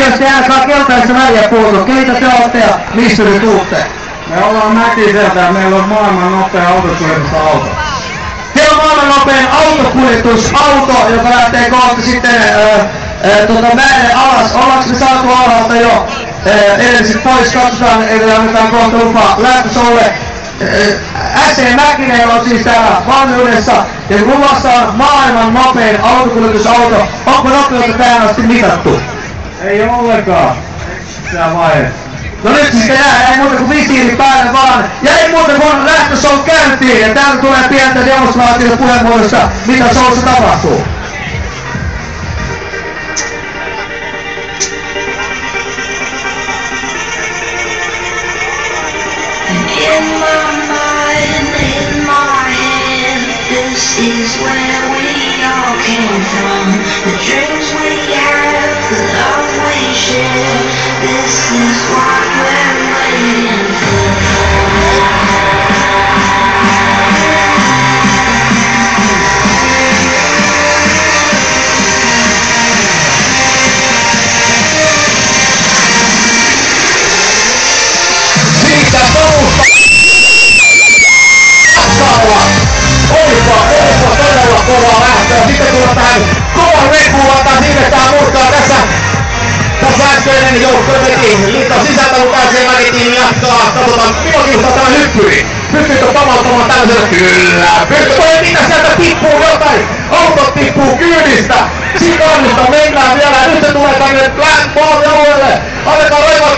jos te ainakaan keltaisessa väliä puhutu, keitä te olette ja missä te tuutte? Me ollaan Mäkiseltä ja meillä on maailman nopea autokuljetusauto. Teillä on maailman nopein autokuljetusauto, joka lähtee kohta sitten mäelle alas. Ollaanko me saatu alhaalta jo edelliset pois? Katsotaan, eli annetaan kohta lupa lähtösolle. S.E. Mäkinen on siis täällä valmiudessa ja luvassa on maailman nopein autokuljetusauto. Onko nopeutta tähän asti mitattu? Ei ollenkaan. Missään vaiheessa. No nyt sitten nähdään, ei muuta kuin visiiri päälle vaan. Ja ei muuta kuin lähtöshow käyntiin. Ja täältä tulee pientä demonstraatiota puheenvuorossa, mitä showssa tapahtuu. In my mind, in my head, this is where we all came from. The dreams we have, the love we share, this is what we're waiting for. Siitä tousta! Olipa todella kovaa lähtöä. Sitten tullaan tähän kovan reppuun, siirretään murtaa tässä äskeinen joukkoja veti liiton sisältä, kun pääsee Mäki-tiimi jatkaa. Katsotaan, milloin kiusaa tämä hyppyri. Pystyykö pamauttamaan tällaisella? Kyllä! Pystyykö, mitä sieltä tippuu jotain? Autot tippuu kyydistä! Sikannista mennään vielä, nyt se tulee tänne Black Ball-alueelle. Annetaan roivaa